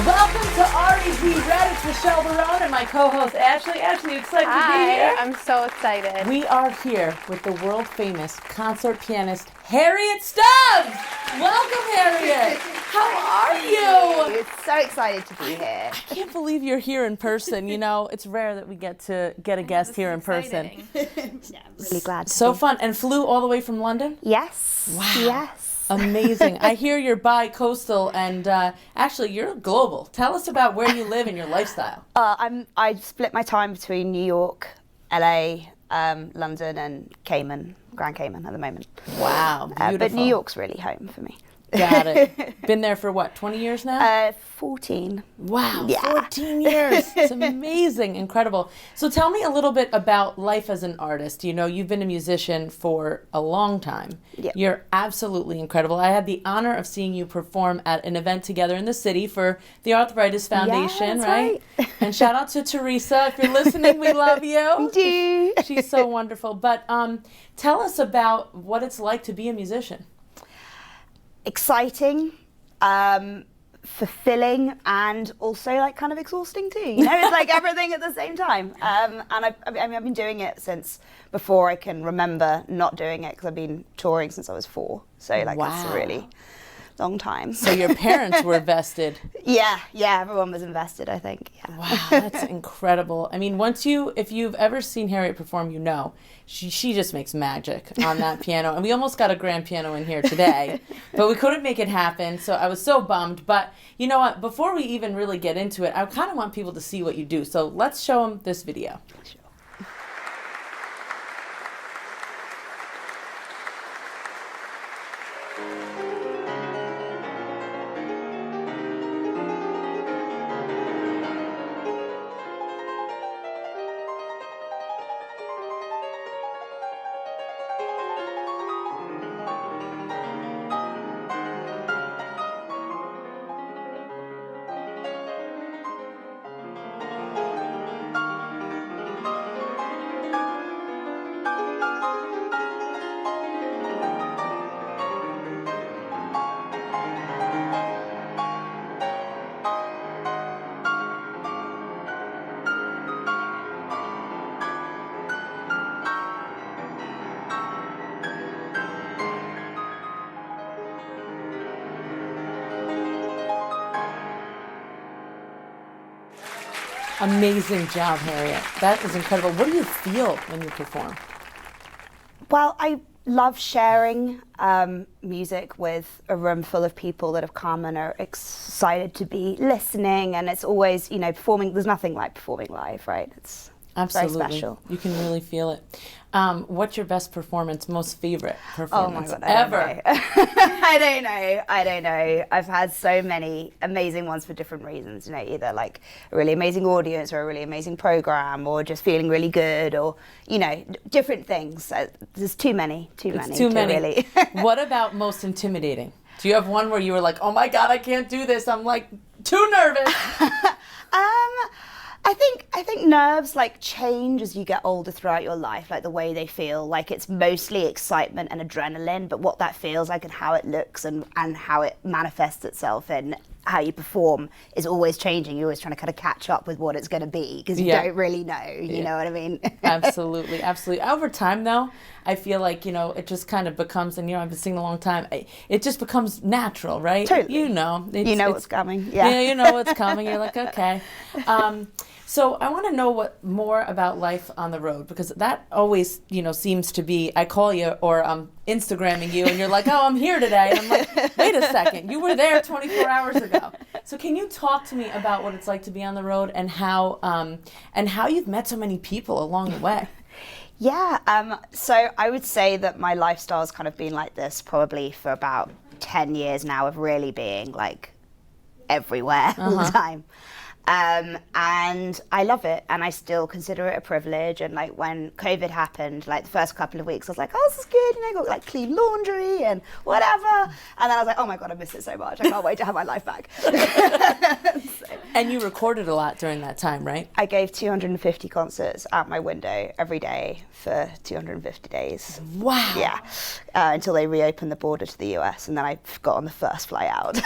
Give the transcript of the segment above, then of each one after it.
Welcome to REG Red. It's Michelle Barone and my co-host Ashley. Ashley, you excited to be here? I'm so excited. We are here with the world-famous concert pianist Harriet Stubbs. Welcome, Harriet. How are you? It's so excited to be here. I can't believe you're here in person. You know, it's rare that we get a guest here in person. Yeah, I'm really glad. So fun. And flew all the way from London? Yes. Wow. Yes. Amazing. I hear you're bi-coastal and actually you're global. Tell us about where you live and your lifestyle. I split my time between New York, LA, London, and Grand Cayman at the moment. Wow, beautiful. But New York's really home for me. Got it. Been there for what, 20 years now? 14. Wow, Yeah. 14 years. It's amazing, incredible. So tell me a little bit about life as an artist. You know, you've been a musician for a long time. Yep. You're absolutely incredible. I had the honor of seeing you perform at an event together in the city for the Arthritis Foundation, that's right? right. And shout out to Teresa. If you're listening, we love you. We do. She's so wonderful. But tell us about what it's like to be a musician. Exciting, fulfilling, and also like kind of exhausting too. You know, it's like everything at the same time. And I've been doing it since before I can remember not doing it, because I've been touring since I was 4. So like Wow. it's a really long time. So your parents were vested. Yeah, everyone was invested, I think. Yeah. Wow, that's incredible. I mean, if you've ever seen Harriet perform, you know, she just makes magic on that piano. And we almost got a grand piano in here today, but we couldn't make it happen. So I was so bummed. But you know what? Before we even really get into it, I kind of want people to see what you do. So let's show them this video. Sure. Amazing job, Harriet. That is incredible. What do you feel when you perform? Well, I love sharing music with a room full of people that have come and are excited to be listening. And it's always, you know, performing. There's nothing like performing live, right? It's Absolutely. very special. You can really feel it. What's your best performance, most favorite performance God, ever? I don't know. I've had so many amazing ones for different reasons, you know, either like a really amazing audience or a really amazing program or just feeling really good or, you know, different things. There's too many. Really. What about most intimidating? Do you have one where you were like, oh my God, I can't do this. I'm like too nervous. I think nerves like change as you get older throughout your life, like the way they feel. Like it's mostly excitement and adrenaline, but what that feels like and how it looks and how it manifests itself in how you perform is always changing. You're always trying to kind of catch up with what it's going to be because you don't really know. You know what I mean? Absolutely. Over time, though, I feel like, you know, it just kind of becomes, and you know, I've been singing a long time, it just becomes natural, right? Totally. You know. What's coming. Yeah, you know what's coming. You're like, okay. So I want to know more about life on the road, because that always, you know, seems to be, I call you or I'm Instagramming you and you're like, oh, I'm here today. And I'm like, wait a second, you were there 24 hours ago. So can you talk to me about what it's like to be on the road and how you've met so many people along the way? Yeah, so I would say that my lifestyle's kind of been like this probably for about 10 years now, of really being like everywhere all the time. And I love it, and I still consider it a privilege. And like when COVID happened, like the first couple of weeks, I was like, oh, this is good, you know, got like clean laundry and whatever. And then I was like, oh my God, I miss it so much. I can't wait to have my life back. And you recorded a lot during that time, right? I gave 250 concerts out my window every day for 250 days. Wow. Yeah. Until they reopened the border to the US, and then I got on the first flight out.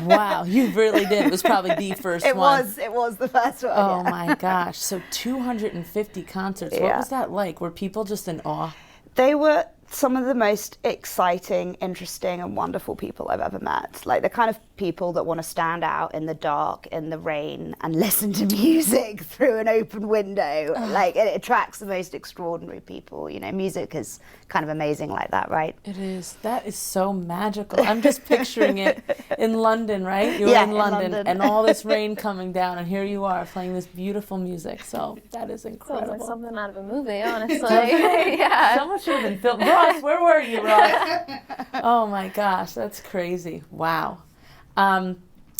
Wow, you really did. It was probably the first one. It was the first one. Oh my gosh. So 250 concerts. What was that like? Were people just in awe? They were some of the most exciting, interesting, and wonderful people I've ever met. Like the kind of people that want to stand out in the dark, in the rain, and listen to music through an open window. Like it attracts the most extraordinary people. You know, music is kind of amazing like that, right? It is. That is so magical. I'm just picturing it in London, right? You're Yeah, in in London, London. and all this rain coming down, and here you are playing this beautiful music. So that is Sounds incredible. like something out of a movie, honestly. Yeah. Someone should have been filmed. Ross, where were you, Ross? Oh my gosh, that's crazy. Wow.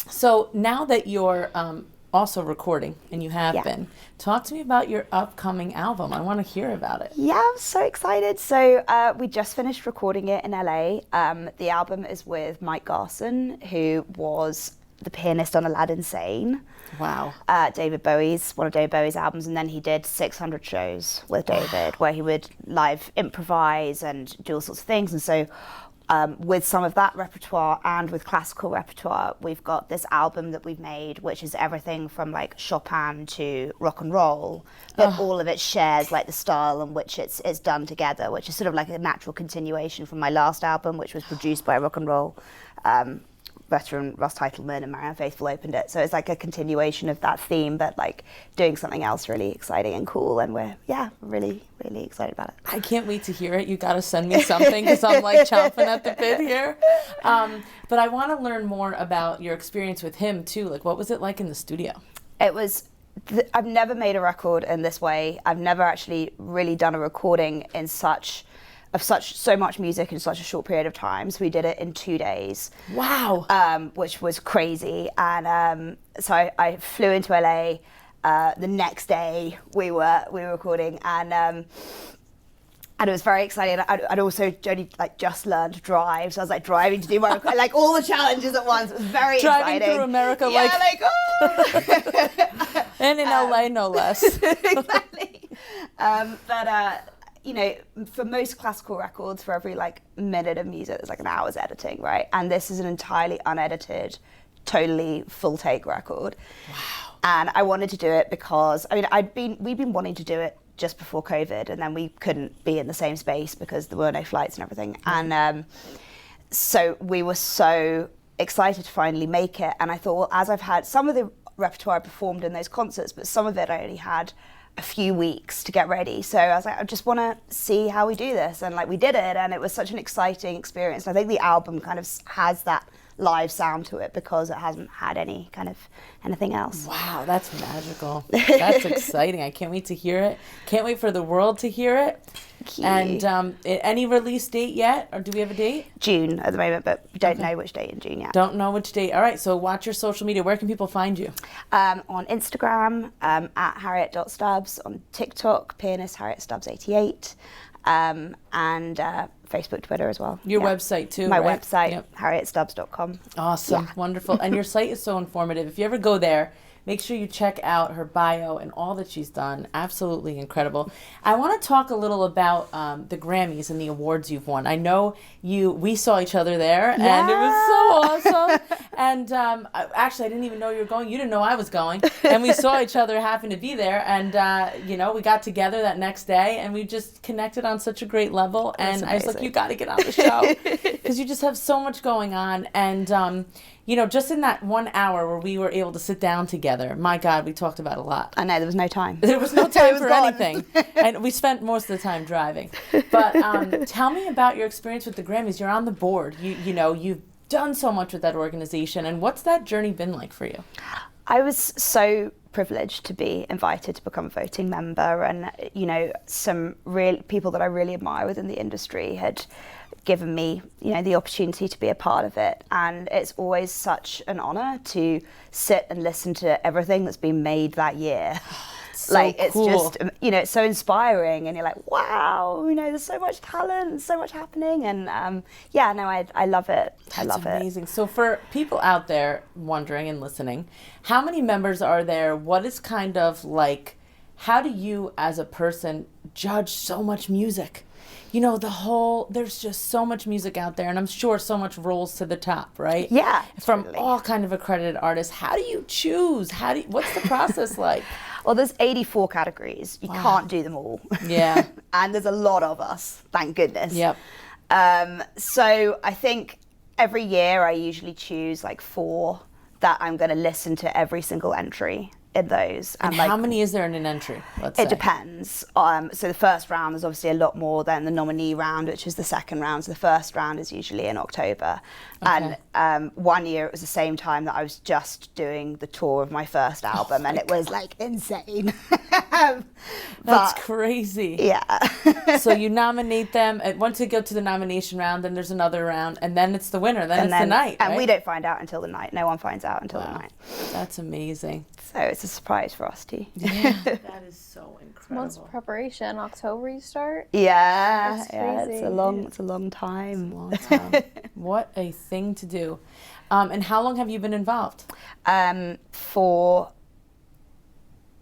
So now that you're also recording, and you have been, talk to me about your upcoming album. I want to hear about it. Yeah, I'm so excited. So we just finished recording it in LA. The album is with Mike Garson, who was the pianist on Aladdin Sane. Wow. One of David Bowie's albums, and then he did 600 shows with David, where he would live improvise and do all sorts of things. And so with some of that repertoire and with classical repertoire, we've got this album that we've made, which is everything from like Chopin to rock and roll, but all of it shares like the style in which it's done together, which is sort of like a natural continuation from my last album, which was produced by a rock and roll veteran Ross Teitelman, and Marianne Faithfull opened it. So it's like a continuation of that theme, but like doing something else really exciting and cool. And we're really, really excited about it. I can't wait to hear it. You got to send me something because I'm like chomping at the bit here. But I want to learn more about your experience with him too. Like, what was it like in the studio? It was. I've never made a record in this way. I've never actually really done a recording in so much music in such a short period of time. So we did it in 2 days. Wow. Which was crazy. And so I flew into LA. The next day we were recording, and it was very exciting. I'd also only like just learned to drive, so I was like driving to do my like all the challenges at once. It was very driving exciting. Through America, oh. And in LA, no less. Exactly. You know, for most classical records, for every like minute of music, there's like an hour's editing, right? And this is an entirely unedited, totally full take record. Wow. And I wanted to do it because, I mean, we'd been wanting to do it just before COVID, and then we couldn't be in the same space because there were no flights and everything. And so we were so excited to finally make it. And I thought, well, as I've had some of the repertoire I performed in those concerts, but some of it I only had a few weeks to get ready. So I was like, I just want to see how we do this. And like we did it, and it was such an exciting experience. And I think the album kind of has that live sound to it because it hasn't had any kind of anything else. Wow, that's magical. That's exciting. I can't wait to hear it. Can't wait for the world to hear it. And any release date yet? Or do we have a date? June at the moment, but we don't know which date in June yet. Don't know which date. All right, so watch your social media. Where can people find you? On Instagram, at harriet.stubbs, on TikTok, pianist Harriet Stubbs 88, and Facebook, Twitter as well. Your website too, My right? website, harrietstubbs.com. Awesome, wonderful. And your site is so informative. If you ever go there, make sure you check out her bio and all that she's done. Absolutely incredible. I want to talk a little about the Grammys and the awards you've won. I know we saw each other there, and it was so awesome. And actually, I didn't even know you were going. You didn't know I was going. And we saw each other happen to be there. And, we got together that next day, and we just connected on such a great level. And I was like, you got to get on the show because you just have so much going on. And, just in that 1 hour where we were able to sit down together, my God, we talked about a lot. I know, there was no time. There was no time for anything. And we spent most of the time driving. But tell me about your experience with the Grammys. You're on the board. You've done so much with that organization. And what's that journey been like for you? I was so privileged to be invited to become a voting member, and some real people that I really admire within the industry had given me the opportunity to be a part of it. And it's always such an honor to sit and listen to everything that's been made that year. So like, it's cool. just, you know, it's so inspiring, and you're like, wow, you know, there's so much talent, so much happening, and yeah, no, I love it. I love That's amazing. So for people out there wondering and listening, how many members are there? What is kind of like, how do you as a person judge so much music? You know, there's just so much music out there, and I'm sure so much rolls to the top, right? Yeah, From totally. all kind of accredited artists. How do you choose? What's the process like? Well, there's 84 categories. You can't do them all. Yeah. And there's a lot of us, thank goodness. Yep. So I think every year I usually choose like 4 that I'm going to listen to every single entry in those. And like, how many is there in an entry? Let's it say? Depends. So the first round is obviously a lot more than the nominee round, which is the second round. So the first round is usually in October. Okay. And one year it was the same time that I was just doing the tour of my first album, and it was like insane. That's crazy. Yeah. So you nominate them. Once you go to the nomination round, then there's another round, and then it's the winner. Then it's the night, And right? we don't find out until the night. No one finds out until the night. That's amazing. So it's a surprise for us too. Yeah, that is so incredible. Months of preparation. October you start. Yeah, That's yeah, it's crazy. a long time. Long time. What a thing to do. And how long have you been involved?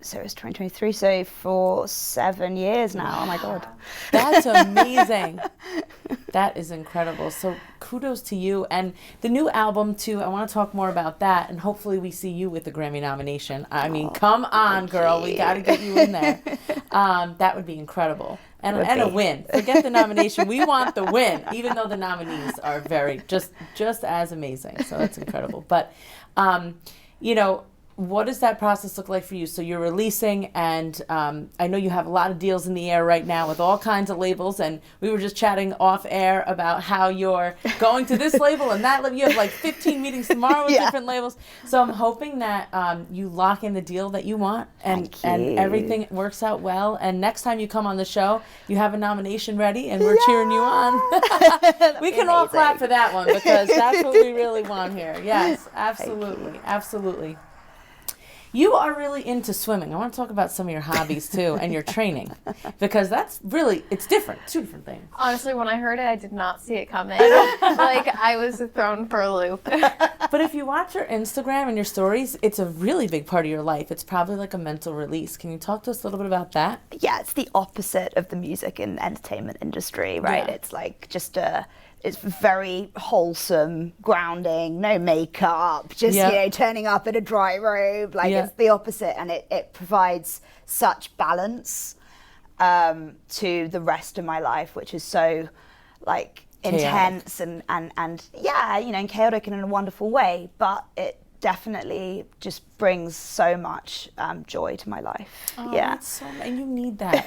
So it's 2023, so for 7 years now. Oh my God. That's amazing. That is incredible. So kudos to you. And the new album too, I want to talk more about that, and hopefully we see you with the Grammy nomination. I mean, come on, girl. We got to get you in there. That would be incredible. And a win. Forget the nomination. We want the win, even though the nominees are very, just as amazing. So that's incredible. But, you know, what does that process look like for you? So you're releasing, and I know you have a lot of deals in the air right now with all kinds of labels, and we were just chatting off air about how you're going to this label and that label. You have like 15 meetings tomorrow with different labels. So I'm hoping that you lock in the deal that you want, and everything works out well. And next time you come on the show, you have a nomination ready, and we're cheering you on. We can all clap for that one, because that's what we really want here. Yes, absolutely, absolutely. You are really into swimming. I want to talk about some of your hobbies too, and your training, because that's really, it's different, 2 different things. Honestly, when I heard it, I did not see it coming. Like, I was thrown for a loop. But if you watch your Instagram and your stories, it's a really big part of your life. It's probably like a mental release. Can you talk to us a little bit about that? Yeah, it's the opposite of the music and entertainment industry, right? Yeah. It's like just it's very wholesome, grounding, no makeup, just, you know, turning up in a dry robe. Like, it's the opposite, and it provides such balance to the rest of my life, which is so, like, intense and yeah, you know, and chaotic in a wonderful way, but it definitely just brings so much joy to my life. Oh, yeah. That's and you need that.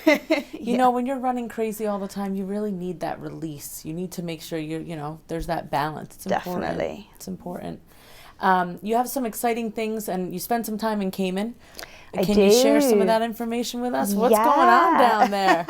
You know, when you're running crazy all the time, you really need that release. You need to make sure you know, there's that balance. It's important. Definitely. It's important. You have some exciting things, and you spent some time in Cayman. Can you share some of that information with us? What's going on down there?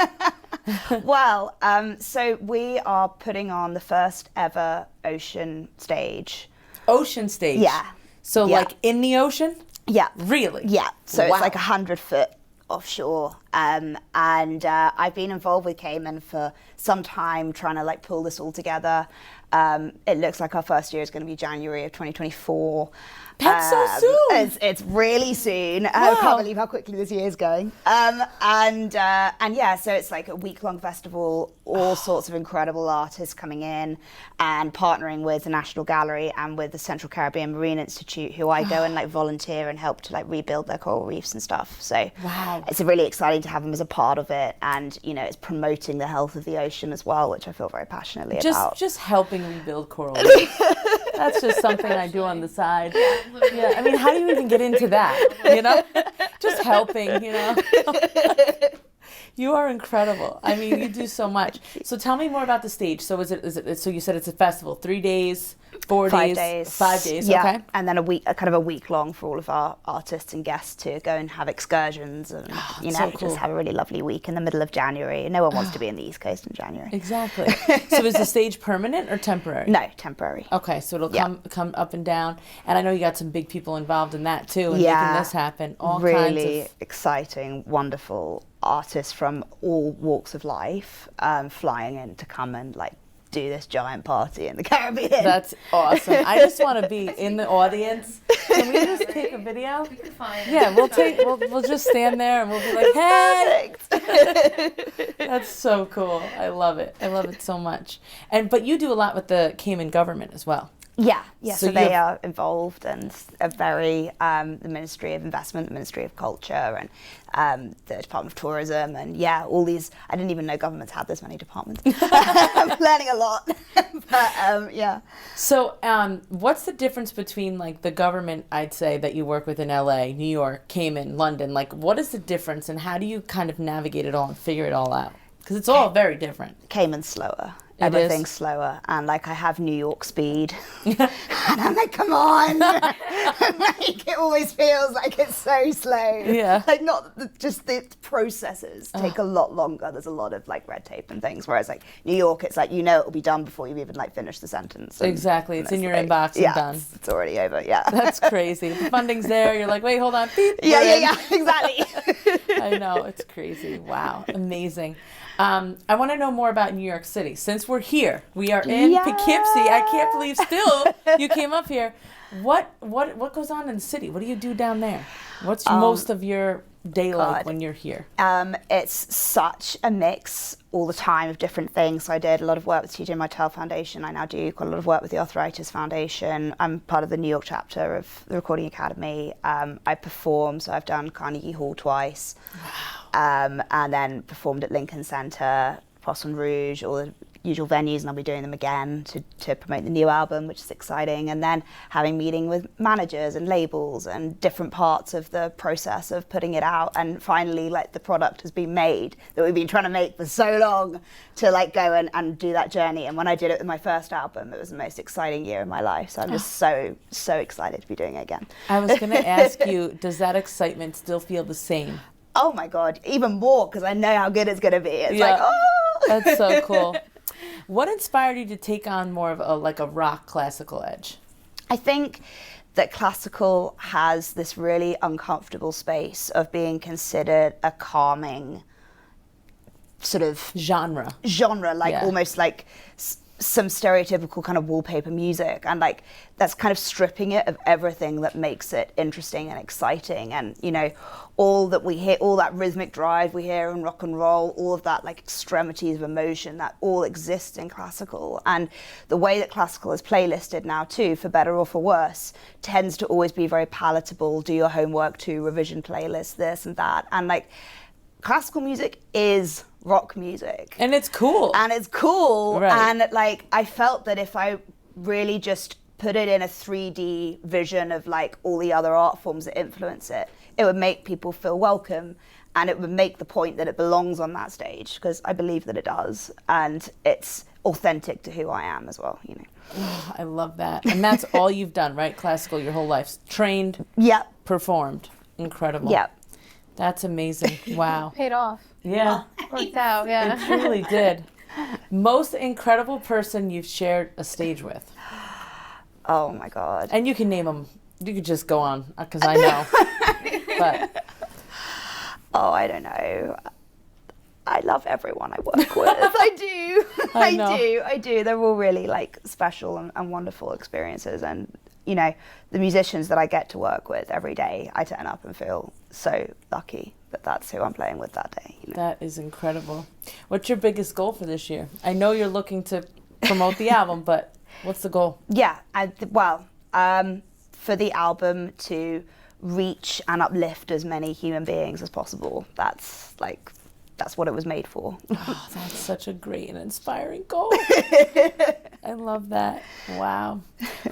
Well, so we are putting on the first ever ocean stage. Ocean stage? Yeah. So like in the ocean? Yeah. Really? Yeah. So Wow. it's like 100-foot offshore. And I've been involved with Cayman for some time, trying to like pull this all together. It looks like our first year is going to be January of 2024. That's so soon. It's really soon. I can't believe how quickly this year is going. And yeah, so it's like a week-long festival, all sorts of incredible artists coming in, and partnering with the National Gallery and with the Central Caribbean Marine Institute, who I go and like volunteer and help to like rebuild their coral reefs and stuff. So it's really exciting to have them as a part of it, and you know, it's promoting the health of the ocean as well, which I feel very passionately about. Just helping rebuild coral reefs. That's just something I do on the side. Yeah, I mean, how do you even get into that? You know, just helping. You know, you are incredible. I mean, you do so much. So tell me more about the stage. So is it? So you said it's a festival, 3 days. 4 5 days. days. 5 days, Yeah. okay. And then kind of a week long for all of our artists and guests to go and have excursions and, so cool. just have a really lovely week in the middle of January. No one wants to be in the East Coast in January. Exactly. So is the stage permanent or temporary? No, temporary. Okay, so it'll Yeah. come up and down. And I know you got some big people involved in that too, and Yeah. making this happen. All Really kinds of exciting, wonderful artists from all walks of life flying in to come and like do this giant party in the Caribbean. That's awesome. I just want to be in the audience. Can we just take a video? We can find Yeah, we'll just stand there and we'll be like, hey. Perfect. That's so cool. I love it. I love it so much. But you do a lot with the Cayman government as well. Yeah, So so they you're- are involved and are very, the Ministry of Investment, the Ministry of Culture and the Department of Tourism and all these, I didn't even know governments had this many departments. I'm learning a lot, but yeah. So what's the difference between like the government, I'd say, that you work with in LA, New York, Cayman, London? Like what is the difference and how do you kind of navigate it all and figure it all out? Because it's all very different. Cayman's slower. It Everything's is. slower, and like I have New York speed, and I'm like, come on! Like it always feels like it's so slow. Yeah. Like just the processes take a lot longer. There's a lot of like red tape and things. Whereas like New York, it's like it'll be done before you've even like finished the sentence. Exactly. It's in your like, inbox and done. It's already over. Yeah. That's crazy. The funding's there. You're like, wait, hold on. Beep. yeah, we're in. yeah, I exactly. know, it's crazy. Wow, amazing. I want to know more about New York City. Since we're here, we are in Poughkeepsie. I can't believe still you came up here. What goes on in the city? What do you do down there? What's most of your day like when you're here? It's such a mix all the time of different things. So I did a lot of work with TJ Martell Foundation. I now do quite a lot of work with the Arthritis Foundation. I'm part of the New York chapter of the Recording Academy. I perform, so I've done Carnegie Hall twice. Wow. And then performed at Lincoln Center, Poisson Rouge, all the usual venues, and I'll be doing them again to promote the new album, which is exciting. And then having meeting with managers and labels and different parts of the process of putting it out. And finally, like the product has been made that we've been trying to make for so long to like go and do that journey. And when I did it with my first album, it was the most exciting year of my life. So I'm just so excited to be doing it again. I was going to ask you, does that excitement still feel the same? Oh my God, even more, because I know how good it's going to be. It's like, oh! That's so cool. What inspired you to take on more of a rock classical edge? I think that classical has this really uncomfortable space of being considered a calming sort of genre, like almost like some stereotypical kind of wallpaper music, and like that's kind of stripping it of everything that makes it interesting and exciting. And all that we hear, all that rhythmic drive we hear in rock and roll, all of that like extremities of emotion, that all exists in classical. And the way that classical is playlisted now too, for better or for worse, tends to always be very palatable. Do your homework to revision playlist, this and that. And like classical music is rock music. And it's cool. Right. And like I felt that if I really just put it in a 3D vision of like all the other art forms that influence it, it would make people feel welcome, and it would make the point that it belongs on that stage, because I believe that it does, and it's authentic to who I am as well. Oh, I love that. And that's all you've done, right? Classical your whole life. Trained, Yep. performed. Incredible. Yep. That's amazing. Wow. Paid off. Yeah. Worked out, yeah. It truly did. Most incredible person you've shared a stage with? Oh my God. And you can name them. You could just go on, because I know. But oh, I don't know. I love everyone I work with. I do. I do. They're all really like special and wonderful experiences. And the musicians that I get to work with every day, I turn up and feel so lucky that that's who I'm playing with that day. That is incredible. What's your biggest goal for this year? I know you're looking to promote the album, but what's the goal? Yeah, for the album to reach and uplift as many human beings as possible. That's what it was made for. Oh, that's such a great and inspiring goal. I love that. Wow.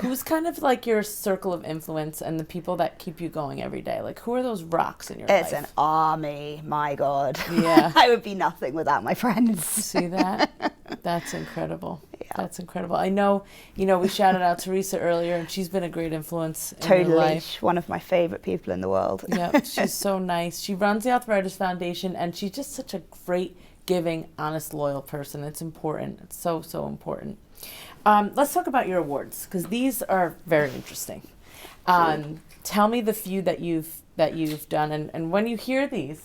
Who's kind of like your circle of influence and the people that keep you going every day? Like, who are those rocks in your life? It's an army, my God. Yeah. I would be nothing without my friends. See that? That's incredible. That's incredible. I know, we shouted out Teresa earlier, and she's been a great influence in your Totally. life. She's one of my favorite people in the world. Yeah, she's so nice. She runs the Arthritis Foundation, and she's just such a great, giving, honest, loyal person. It's important. It's so, so important. Let's talk about your awards, because these are very interesting. Tell me the few that you've done, and when you hear these,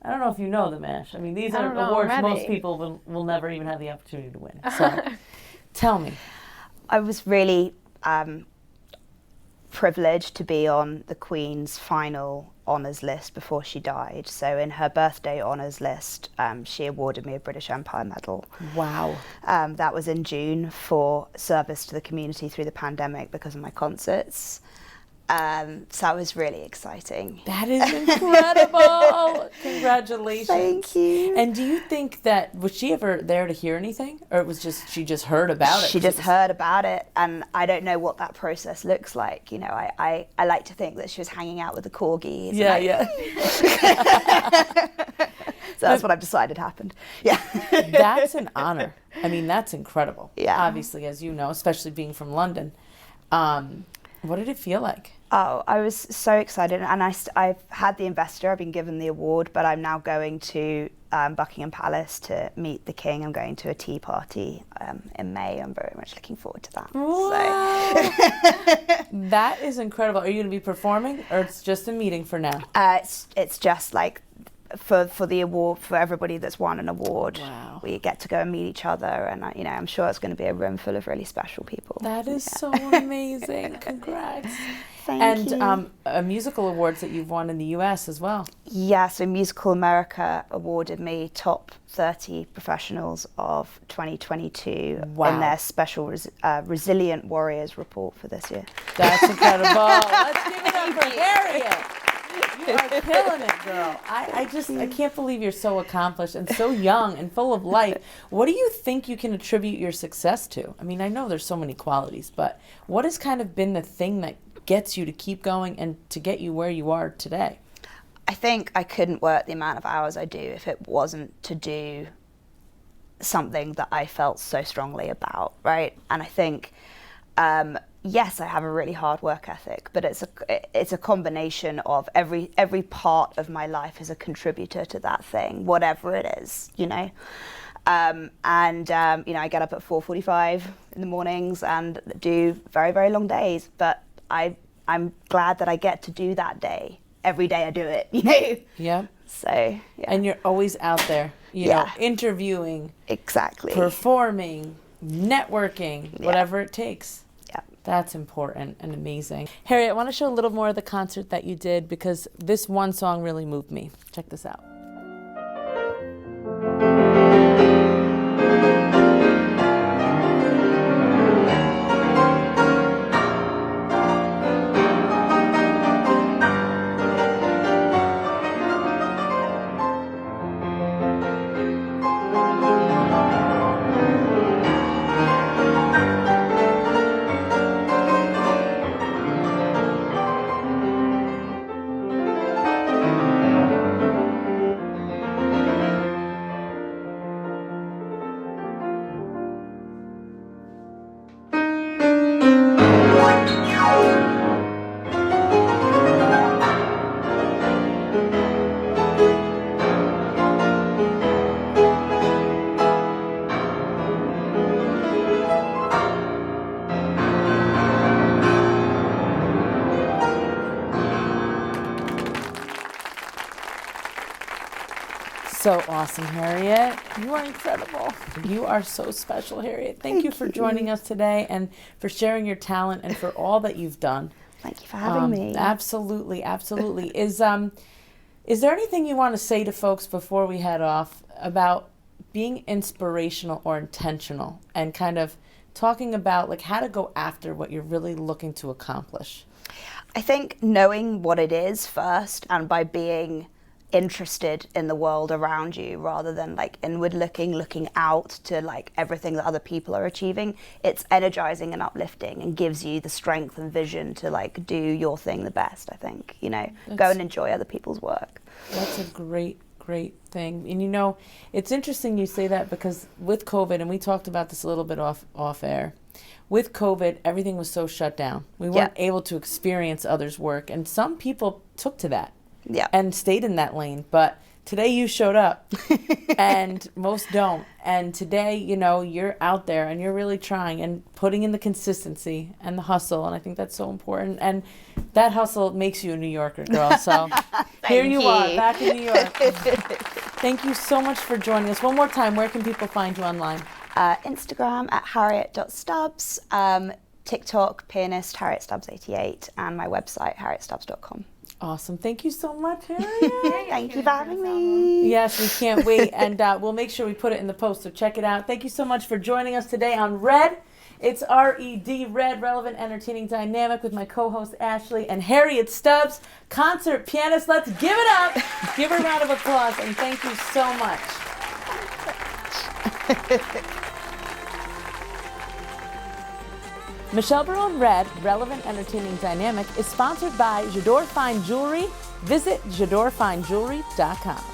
I don't know if you know them, Ash. I mean, these are awards most people will never even have the opportunity to win. So, tell me. I was really privileged to be on the Queen's final honours list before she died. So in her birthday honours list, she awarded me a British Empire Medal. Wow. That was in June for service to the community through the pandemic because of my concerts. So that was really exciting. That is incredible. Congratulations. Thank you. And do you think that, was she ever there to hear anything? Or it was just, she just heard about it? She just heard about it. And I don't know what that process looks like. I like to think that she was hanging out with the corgis. Yeah. So that's what I've decided happened. Yeah. That's an honor. I mean, that's incredible. Yeah. Obviously, as you know, especially being from London. What did it feel like? Oh, I was so excited, and I've had the investor. I've been given the award, but I'm now going to Buckingham Palace to meet the King. I'm going to a tea party in May. I'm very much looking forward to that. Wow. That is incredible. Are you going to be performing, or it's just a meeting for now? It's just like for the award, for everybody that's won an award. Wow. We get to go and meet each other, and I'm sure it's going to be a room full of really special people. That is so amazing. Congrats. Thank you. And musical awards that you've won in the US as well. Yeah, so Musical America awarded me top 30 professionals of 2022 Wow. in their special Resilient Warriors report for this year. That's incredible. Let's give it up for Harriet. You are killing it, girl. I can't believe you're so accomplished and so young and full of life. What do you think you can attribute your success to? I mean, I know there's so many qualities, but what has kind of been the thing that gets you to keep going and to get you where you are today? I think I couldn't work the amount of hours I do if it wasn't to do something that I felt so strongly about, right? And I think, yes, I have a really hard work ethic, but it's a combination of every part of my life is a contributor to that thing, whatever it is, I get up at 4:45 in the mornings and do very, very long days, but I'm glad that I get to do that day. Every day I do it, Yeah. So, yeah. And you're always out there, you know, interviewing, exactly, performing, networking, whatever it takes. Yeah. That's important and amazing. Harriet, I want to show a little more of the concert that you did because this one song really moved me. Check this out. So awesome, Harriet. You are incredible. You are so special, Harriet. Thank you for joining us today and for sharing your talent and for all that you've done. Thank you for having me. Absolutely, absolutely. Is there anything you want to say to folks before we head off about being inspirational or intentional and kind of talking about like how to go after what you're really looking to accomplish? I think knowing what it is first, and by being interested in the world around you rather than like inward looking out to like everything that other people are achieving, it's energizing and uplifting and gives you the strength and vision to like do your thing the best. I think, go and enjoy other people's work. That's a great great thing. And you know, it's interesting you say that because with COVID, and we talked about this a little bit off air, with COVID, everything was so shut down. We weren't able to experience others' work. And some people took to that and stayed in that lane. But today you showed up and most don't. And today, you know, you're out there and you're really trying and putting in the consistency and the hustle. And I think that's so important. And that hustle makes you a New Yorker, girl. So here you are, back in New York. Thank you so much for joining us. One more time, where can people find you online? Instagram at harriet.stubbs, TikTok, pianist harrietstubbs88, and my website, harrietstubbs.com. Awesome. Thank you so much, Harriet. Thank you for having me. Yes, we can't wait. And we'll make sure we put it in the post, so check it out. Thank you so much for joining us today on Red. It's R-E-D, Red, Relevant, Entertaining, Dynamic, with my co-host Ashley and Harriet Stubbs, concert pianist. Let's give it up. Give her a round of applause, and thank you so much. Michelle Barone Red, Relevant, Entertaining, Dynamic is sponsored by J'adore Fine Jewelry. Visit JadoreFineJewelry.com.